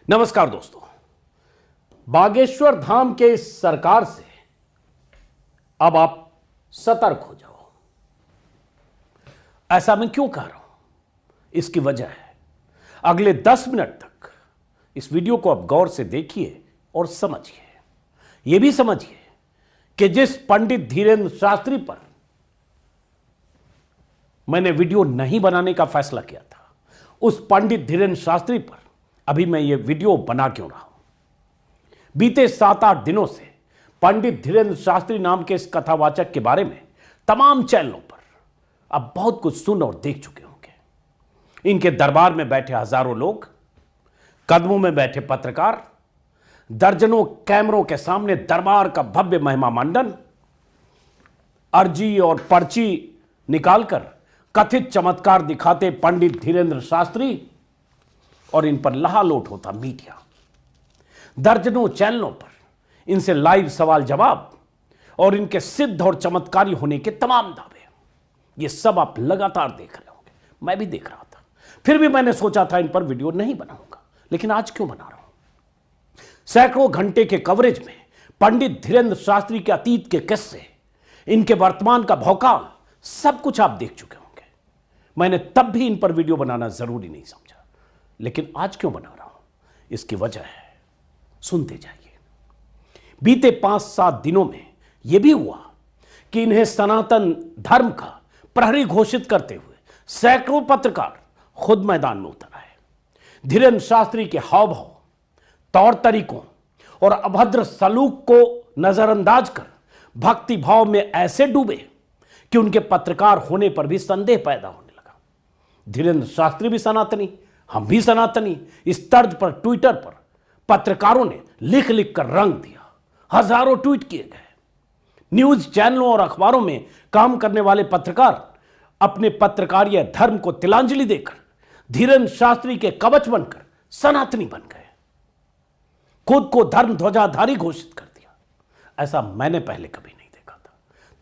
नमस्कार दोस्तों, बागेश्वर धाम के इस सरकार से अब आप सतर्क हो जाओ। ऐसा मैं क्यों कह रहा हूं? इसकी वजह है, अगले 10 मिनट तक इस वीडियो को आप गौर से देखिए और समझिए। यह भी समझिए कि जिस पंडित धीरेंद्र शास्त्री पर मैंने वीडियो नहीं बनाने का फैसला किया था, उस पंडित धीरेंद्र शास्त्री पर अभी मैं ये वीडियो बना क्यों रहा हूं। बीते 7-8 दिनों से पंडित धीरेंद्र शास्त्री नाम के इस कथावाचक के बारे में तमाम चैनलों पर अब बहुत कुछ सुन और देख चुके होंगे। इनके दरबार में बैठे हजारों लोग, कदमों में बैठे पत्रकार, दर्जनों कैमरों के सामने दरबार का भव्य महिमा मंडन, अर्जी और पर्ची निकालकर कथित चमत्कार दिखाते पंडित धीरेंद्र शास्त्री और इन पर लहालोट होता मीडिया। दर्जनों चैनलों पर इनसे लाइव सवाल जवाब और इनके सिद्ध और चमत्कारी होने के तमाम दावे, ये सब आप लगातार देख रहे होंगे। मैं भी देख रहा था, फिर भी मैंने सोचा था इन पर वीडियो नहीं बनाऊंगा, लेकिन आज क्यों बना रहा हूं। सैकड़ों घंटे के कवरेज में पंडित धीरेंद्र शास्त्री के अतीत के किस्से, इनके वर्तमान का भौकाल, सब कुछ आप देख चुके होंगे। मैंने तब भी इन पर वीडियो बनाना जरूरी नहीं समझा, लेकिन आज क्यों बना रहा हूं, इसकी वजह है, सुनते जाइए। बीते 5-7 दिनों में यह भी हुआ कि इन्हें सनातन धर्म का प्रहरी घोषित करते हुए सैकड़ों पत्रकार खुद मैदान में उतर आए। धीरेंद्र शास्त्री के हाव भाव, तौर तरीकों और अभद्र सलूक को नजरअंदाज कर भक्ति भाव में ऐसे डूबे कि उनके पत्रकार होने पर भी संदेह पैदा होने लगा। धीरेंद्र शास्त्री भी सनातनी, हम भी सनातनी, इस तर्ज पर ट्विटर पर पत्रकारों ने लिख लिख कर रंग दिया। हजारों ट्वीट किए गए। न्यूज चैनलों और अखबारों में काम करने वाले पत्रकार अपने पत्रकारीय धर्म को तिलांजलि देकर धीरेंद्र शास्त्री के कवच बनकर सनातनी बन गए, खुद को धर्म ध्वजाधारी घोषित कर दिया। ऐसा मैंने पहले कभी नहीं देखा था,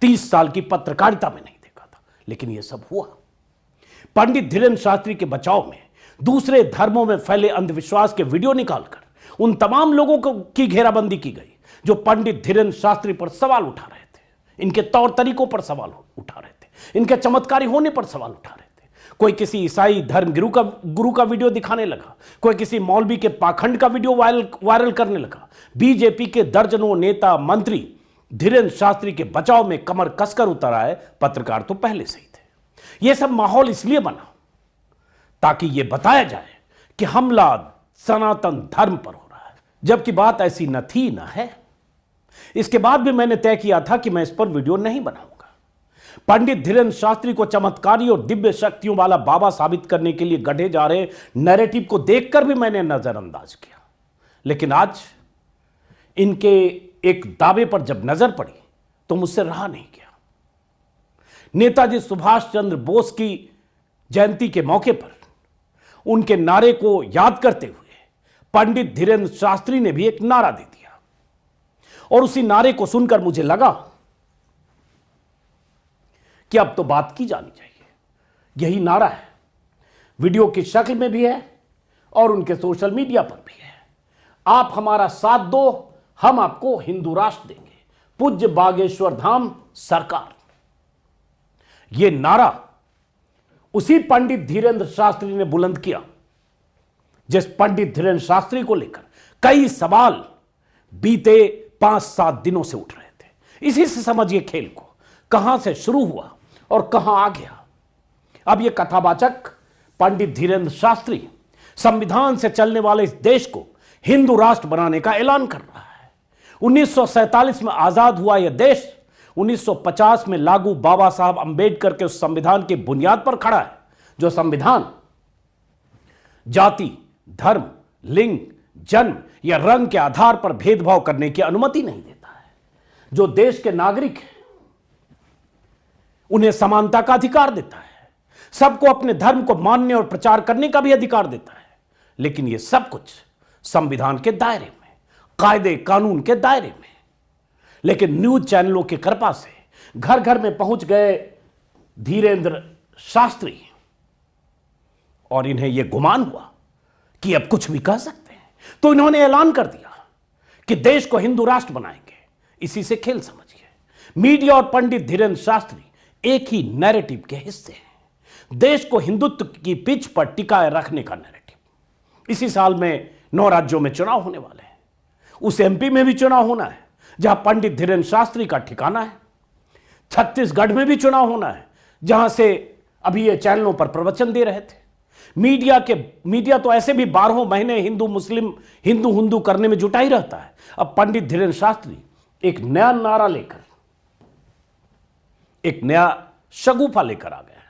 30 साल की पत्रकारिता में नहीं देखा था, लेकिन यह सब हुआ। पंडित धीरेंद्र शास्त्री के बचाव में दूसरे धर्मों में फैले अंधविश्वास के वीडियो निकालकर उन तमाम लोगों की घेराबंदी की गई जो पंडित धीरेंद्र शास्त्री पर सवाल उठा रहे थे, इनके तौर तरीकों पर सवाल उठा रहे थे, इनके चमत्कारी होने पर सवाल उठा रहे थे। कोई किसी ईसाई धर्म गुरु का वीडियो दिखाने लगा, कोई किसी मौलवी के पाखंड का वीडियो वायरल करने लगा। बीजेपी के दर्जनों नेता मंत्री धीरेंद्र शास्त्री के बचाव में कमर कसकर उतर आए। पत्रकार तो पहले से ही थे। यह सब माहौल इसलिए बना ताकि यह बताया जाए कि हमला सनातन धर्म पर हो रहा है, जबकि बात ऐसी न थी न है। इसके बाद भी मैंने तय किया था कि मैं इस पर वीडियो नहीं बनाऊंगा। पंडित धीरेंद्र शास्त्री को चमत्कारी और दिव्य शक्तियों वाला बाबा साबित करने के लिए गढ़े जा रहे नैरेटिव को देखकर भी मैंने नजरअंदाज किया, लेकिन आज इनके एक दावे पर जब नजर पड़ी तो मुझसे रहा नहीं गया। नेताजी सुभाष चंद्र बोस की जयंती के मौके पर उनके नारे को याद करते हुए पंडित धीरेंद्र शास्त्री ने भी एक नारा दे दिया, और उसी नारे को सुनकर मुझे लगा कि अब तो बात की जानी चाहिए। यही नारा है, वीडियो की शक्ल में भी है और उनके सोशल मीडिया पर भी है। आप हमारा साथ दो, हम आपको हिंदू राष्ट्र देंगे, पूज्य बागेश्वर धाम सरकार। यह नारा उसी पंडित धीरेंद्र शास्त्री ने बुलंद किया जिस पंडित धीरेंद्र शास्त्री को लेकर कई सवाल बीते 5-7 दिनों से उठ रहे थे। इसी से समझिए खेल को, कहां से शुरू हुआ और कहां आ गया। अब यह कथावाचक पंडित धीरेंद्र शास्त्री संविधान से चलने वाले इस देश को हिंदू राष्ट्र बनाने का ऐलान कर रहा है। 1947 में आजाद हुआ यह देश 1950 में लागू बाबा साहब अंबेडकर के उस संविधान की बुनियाद पर खड़ा है, जो संविधान जाति, धर्म, लिंग, जन्म या रंग के आधार पर भेदभाव करने की अनुमति नहीं देता है। जो देश के नागरिक हैं उन्हें समानता का अधिकार देता है, सबको अपने धर्म को मानने और प्रचार करने का भी अधिकार देता है। लेकिन यह सब कुछ संविधान के दायरे में, कायदे कानून के दायरे में। लेकिन न्यूज चैनलों की कृपा से घर घर में पहुंच गए धीरेंद्र शास्त्री और इन्हें यह गुमान हुआ कि अब कुछ भी कह सकते हैं, तो इन्होंने ऐलान कर दिया कि देश को हिंदू राष्ट्र बनाएंगे। इसी से खेल समझिए। मीडिया और पंडित धीरेन्द्र शास्त्री एक ही नैरेटिव के हिस्से हैं। देश को हिंदुत्व की पिच पर टिकाए रखने का नैरेटिव। इसी साल में 9 राज्यों में चुनाव होने वाले हैं। उस एमपी में भी चुनाव होना है जहां पंडित धीरेन्द्र शास्त्री का ठिकाना है। छत्तीसगढ़ में भी चुनाव होना है जहां से अभी ये चैनलों पर प्रवचन दे रहे थे। मीडिया तो ऐसे भी 12 महीने हिंदू मुस्लिम हिंदू हिंदू करने में जुटा ही रहता है। अब पंडित धीरेन्द्र शास्त्री एक नया नारा लेकर, एक नया शगुफा लेकर आ गए हैं।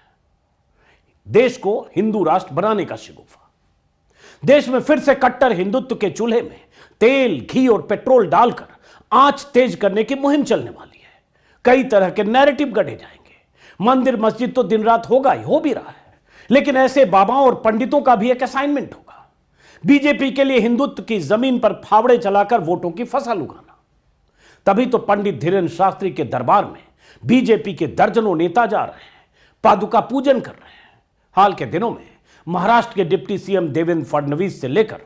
देश को हिंदू राष्ट्र बनाने का शगुफा। देश में फिर से कट्टर हिंदुत्व के चूल्हे में तेल, घी और पेट्रोल डालकर आंच तेज करने की मुहिम चलने वाली है। कई तरह के नैरेटिव गढ़े जाएंगे। मंदिर मस्जिद तो दिन रात होगा ही, हो भी रहा है, लेकिन ऐसे बाबाओं और पंडितों का भी एक असाइनमेंट होगा। बीजेपी के लिए हिंदुत्व की जमीन पर फावड़े चलाकर वोटों की फसल उगाना। तभी तो पंडित धीरेन्द्र शास्त्री के दरबार में बीजेपी के दर्जनों नेता जा रहे हैं, पादुका पूजन कर रहे हैं। हाल के दिनों में महाराष्ट्र के डिप्टी सीएम देवेंद्र फडणवीस से लेकर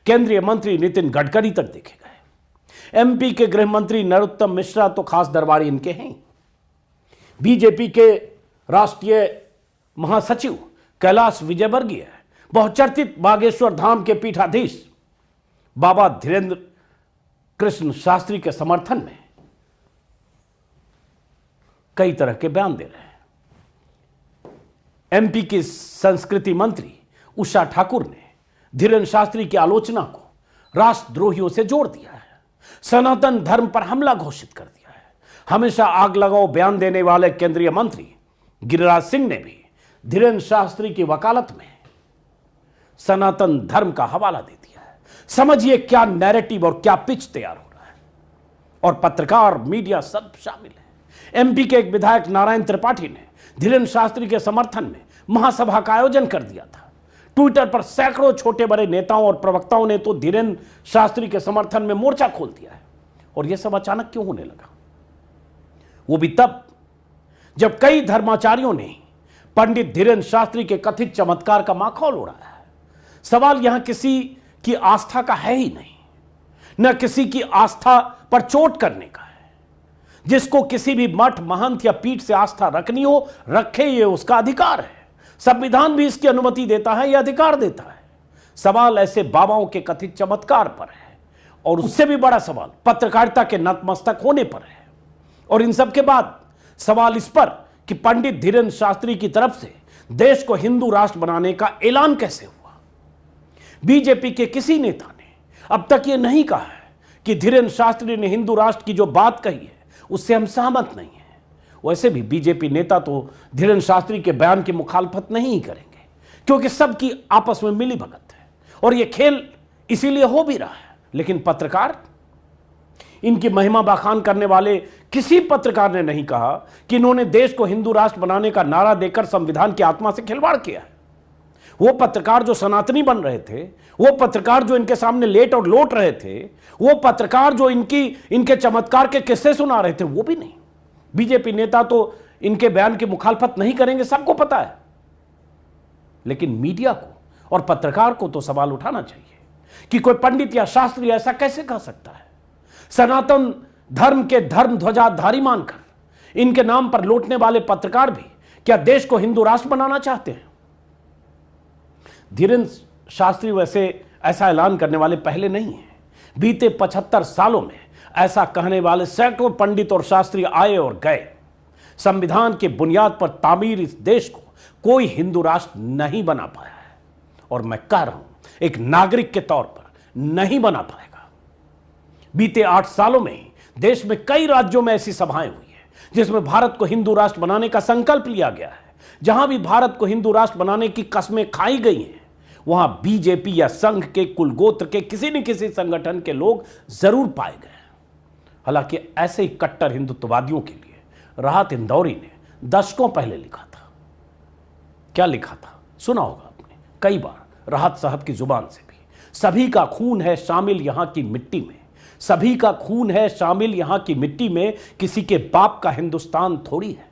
केंद्रीय मंत्री नितिन गडकरी तक देखे गए। एमपी के गृह मंत्री नरोत्तम मिश्रा तो खास दरबारी इनके हैं। बीजेपी के राष्ट्रीय महासचिव कैलाश विजयवर्गीय, बहुचर्चित बागेश्वर धाम के पीठाधीश बाबा धीरेन्द्र कृष्ण शास्त्री के समर्थन में कई तरह के बयान दे रहे हैं। एमपी की संस्कृति मंत्री उषा ठाकुर ने धीरेन्द्र शास्त्री की आलोचना को राष्ट्रद्रोहियों से जोड़ दिया है। सनातन धर्म पर हमला घोषित कर दिया है। हमेशा आग लगाओ बयान देने वाले केंद्रीय मंत्री गिरिराज सिंह ने भी धीरेन्द्र शास्त्री की वकालत में सनातन धर्म का हवाला दे दिया है। समझिए क्या नैरेटिव और क्या पिच तैयार हो रहा है। और पत्रकार, मीडिया सब शामिल है। एमपी के एक विधायक नारायण त्रिपाठी ने धीरेन्द्र शास्त्री के समर्थन में महासभा का आयोजन कर दिया था। ट्विटर पर सैकड़ों छोटे बड़े नेताओं और प्रवक्ताओं ने तो धीरेन्द्र शास्त्री के समर्थन में मोर्चा खोल दिया है। और यह सब अचानक क्यों होने लगा? वो भी तब जब कई धर्माचार्यों ने पंडित धीरेन्द्र शास्त्री के कथित चमत्कार का माखौल उड़ाया है। सवाल यहां किसी की आस्था का है ही नहीं, न किसी की आस्था पर चोट करने का है। जिसको किसी भी मठ, महंत या पीठ से आस्था रखनी हो रखे, ये उसका अधिकार है। संविधान भी इसकी अनुमति देता है, यह अधिकार देता है। सवाल ऐसे बाबाओं के कथित चमत्कार पर है और उससे भी बड़ा सवाल पत्रकारिता के नतमस्तक होने पर है। और इन सब के बाद सवाल इस पर कि पंडित धीरेन्द्र शास्त्री की तरफ से देश को हिंदू राष्ट्र बनाने का ऐलान कैसे हुआ। बीजेपी के किसी नेता ने अब तक यह नहीं कहा है कि धीरेन्द्र शास्त्री ने हिंदू राष्ट्र की जो बात कही है उससे हम सहमत नहीं हैं। वैसे भी बीजेपी नेता तो धीरेन्द्र शास्त्री के बयान की मुखालफत नहीं करेंगे, क्योंकि सबकी आपस में मिली भगत है और यह खेल इसीलिए हो भी रहा है। लेकिन पत्रकार, इनकी महिमा बखान करने वाले किसी पत्रकार ने नहीं कहा कि इन्होंने देश को हिंदू राष्ट्र बनाने का नारा देकर संविधान की आत्मा से खिलवाड़ किया है। वो पत्रकार जो सनातनी बन रहे थे, वो पत्रकार जो इनके सामने लेट और लोट रहे थे, वो पत्रकार जो इनके चमत्कार के किस्से सुना रहे थे, वो भी नहीं। बीजेपी नेता तो इनके बयान की मुखालफत नहीं करेंगे, सबको पता है। लेकिन मीडिया को और पत्रकार को तो सवाल उठाना चाहिए कि कोई पंडित या शास्त्री ऐसा कैसे कह सकता है। सनातन धर्म के धर्म ध्वजाधारी मानकर इनके नाम पर लौटने वाले पत्रकार भी क्या देश को हिंदू राष्ट्र बनाना चाहते हैं? धीरेन्द्र शास्त्री वैसे ऐसा ऐलान करने वाले पहले नहीं हैं। बीते 75 सालों में ऐसा कहने वाले सैकड़ों पंडित और शास्त्री आए और गए। संविधान के बुनियाद पर तामीर इस देश को कोई हिंदू राष्ट्र नहीं बना पाया है, और मैं कह रहा हूं एक नागरिक के तौर पर नहीं बना पाएगा। बीते 8 सालों में ही देश में कई राज्यों में ऐसी सभाएं हुई है जिसमें भारत को हिंदू राष्ट्र बनाने का संकल्प लिया गया है। जहां भी भारत को हिंदू राष्ट्र बनाने की कस्में खाई गई हैं, वहां बीजेपी या संघ के कुलगोत्र के किसी न किसी संगठन के लोग जरूर पाए गए। हालांकि ऐसे ही कट्टर हिंदुत्ववादियों के लिए राहत इंदौरी ने दशकों पहले लिखा था। क्या लिखा था सुना होगा आपने कई बार, राहत साहब की जुबान से भी। सभी का खून है शामिल यहां की मिट्टी में, सभी का खून है शामिल यहां की मिट्टी में, किसी के बाप का हिंदुस्तान थोड़ी है।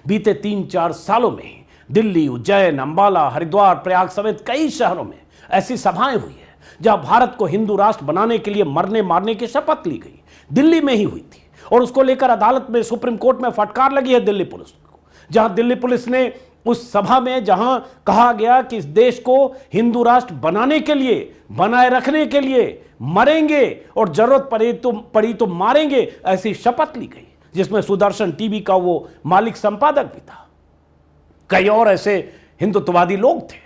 बीते 3-4 सालों में दिल्ली, उज्जैन, अंबाला, हरिद्वार, प्रयाग समेत कई शहरों में ऐसी सभाएं हुई है जहां भारत को हिंदू राष्ट्र बनाने के लिए मरने मारने की शपथ ली गई, दिल्ली में ही हुई थी। और उसको लेकर अदालत में, सुप्रीम कोर्ट में फटकार लगी है दिल्ली पुलिस को, जहां दिल्ली पुलिस ने उस सभा में जहां कहा गया कि इस देश को हिंदू राष्ट्र बनाने के लिए, बनाए रखने के लिए मरेंगे और जरूरत पड़ी तो मारेंगे, ऐसी शपथ ली गई, जिसमें सुदर्शन टीवी का वो मालिक संपादक भी था। कई और ऐसे हिंदुत्ववादी लोग थे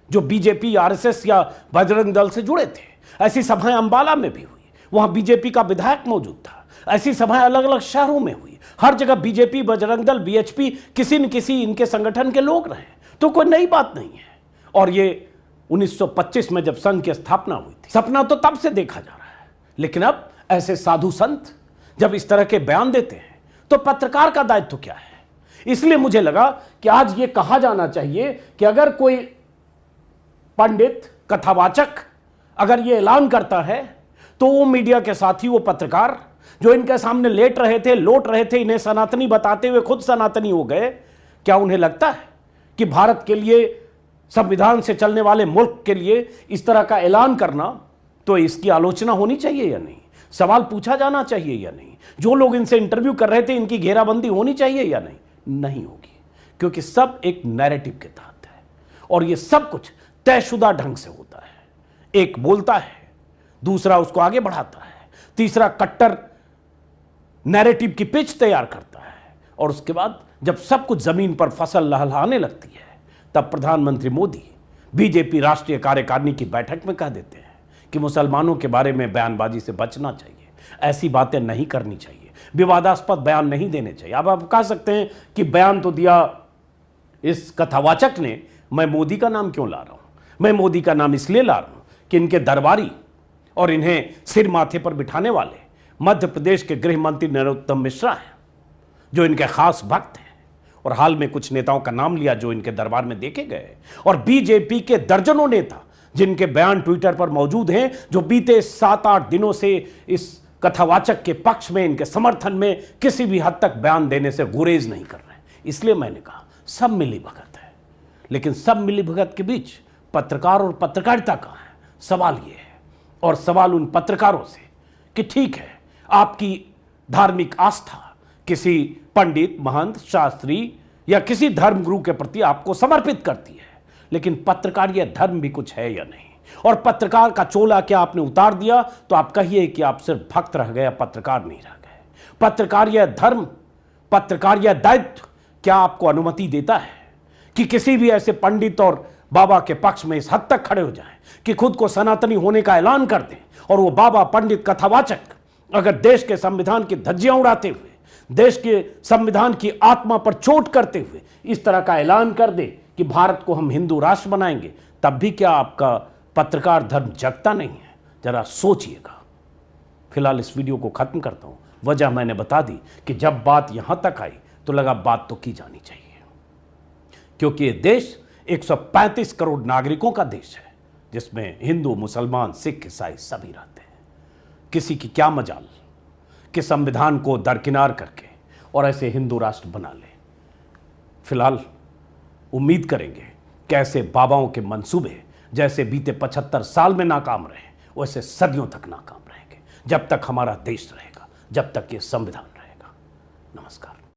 जो बीजेपी, आरएसएस या बजरंग दल से जुड़े थे। ऐसी सभाएं अंबाला में भी हुई, वहां बीजेपी का विधायक मौजूद था। ऐसी सभाएं अलग अलग शहरों में हुई, हर जगह बीजेपी, बजरंग दल, बीएचपी, किसी न किसी इनके संगठन के लोग रहे, तो कोई नई बात नहीं है। और ये 1925 में जब संघ की स्थापना हुई थी, सपना तो तब से देखा जा रहा है, लेकिन अब ऐसे साधु संत जब इस तरह के बयान देते हैं तो पत्रकार का दायित्व क्या है? इसलिए मुझे लगा कि आज ये कहा जाना चाहिए कि अगर कोई पंडित, कथावाचक अगर ये ऐलान करता है तो वो मीडिया के साथी, वो पत्रकार जो इनके सामने लेट रहे थे, लौट रहे थे, इन्हें सनातनी बताते हुए खुद सनातनी हो गए, क्या उन्हें लगता है कि भारत के लिए, संविधान से चलने वाले मुल्क के लिए इस तरह का ऐलान करना, तो इसकी आलोचना होनी चाहिए या नहीं? सवाल पूछा जाना चाहिए या नहीं? जो लोग इनसे इंटरव्यू कर रहे थे, इनकी घेराबंदी होनी चाहिए या नहीं? नहीं होगी, क्योंकि सब एक नैरेटिव के तहत है और ये सब कुछ तयशुदा ढंग से होता है। एक बोलता है, दूसरा उसको आगे बढ़ाता है, तीसरा कट्टर नैरेटिव की पिच तैयार करता है, और उसके बाद जब सब कुछ जमीन पर फसल लहलहाने लगती है, तब प्रधानमंत्री मोदी बीजेपी राष्ट्रीय कार्यकारिणी की बैठक में कह देते हैं कि मुसलमानों के बारे में बयानबाजी से बचना चाहिए, ऐसी बातें नहीं करनी चाहिए, विवादास्पद बयान नहीं देने चाहिए। अब आप कह सकते हैं कि बयान तो दिया इस कथावाचक ने, मैं मोदी का नाम क्यों ला रहा हूं? मैं मोदी का नाम इसलिए ला रहा हूं कि इनके दरबारी और इन्हें सिर माथे पर बिठाने वाले मध्य प्रदेश के गृह मंत्री नरोत्तम मिश्रा हैं, जो इनके खास भक्त हैं, और हाल में कुछ नेताओं का नाम लिया जो इनके दरबार में देखे गए, और बीजेपी के दर्जनों नेता जिनके बयान ट्विटर पर मौजूद हैं, जो बीते 7-8 दिनों से इस कथावाचक के पक्ष में, इनके समर्थन में किसी भी हद तक बयान देने से गुरेज नहीं कर रहे हैं। इसलिए मैंने कहा सब मिली भगत है, लेकिन सब मिली भगत के बीच पत्रकार और पत्रकारिता कहां है? सवाल यह है, और सवाल उन पत्रकारों से कि ठीक है, आपकी धार्मिक आस्था किसी पंडित, महंत, शास्त्री या किसी धर्मगुरु के प्रति आपको समर्पित करती है, लेकिन पत्रकार यह धर्म भी कुछ है या नहीं? और पत्रकार का चोला क्या आपने उतार दिया तो आप कहिए कि आप सिर्फ भक्त रह गए, पत्रकार नहीं रह गए। पत्रकार यह धर्म, पत्रकार यह दायित्व क्या आपको अनुमति देता है कि किसी भी ऐसे पंडित और बाबा के पक्ष में इस हद तक खड़े हो जाएं कि खुद को सनातनी होने का ऐलान कर दें, और वो बाबा, पंडित, कथावाचक अगर देश के संविधान की धज्जियां उड़ाते हुए, देश के संविधान की आत्मा पर चोट करते हुए इस तरह का ऐलान कर दे कि भारत को हम हिंदू राष्ट्र बनाएंगे, तब भी क्या आपका पत्रकार धर्म जगता नहीं है? जरा सोचिएगा। फिलहाल इस वीडियो को खत्म करता हूं। वजह मैंने बता दी कि जब बात यहां तक आई तो लगा बात तो की जानी चाहिए, क्योंकि यह देश 135 करोड़ नागरिकों का देश है, जिसमें हिंदू, मुसलमान, सिख, ईसाई सभी रहते हैं। किसी की क्या मजाल कि संविधान को दरकिनार करके और ऐसे हिंदू राष्ट्र बना ले। फिलहाल उम्मीद करेंगे कि ऐसे बाबाओं के मंसूबे जैसे बीते 75 साल में नाकाम रहे, वैसे सदियों तक नाकाम रहेंगे, जब तक हमारा देश रहेगा, जब तक ये संविधान रहेगा। नमस्कार।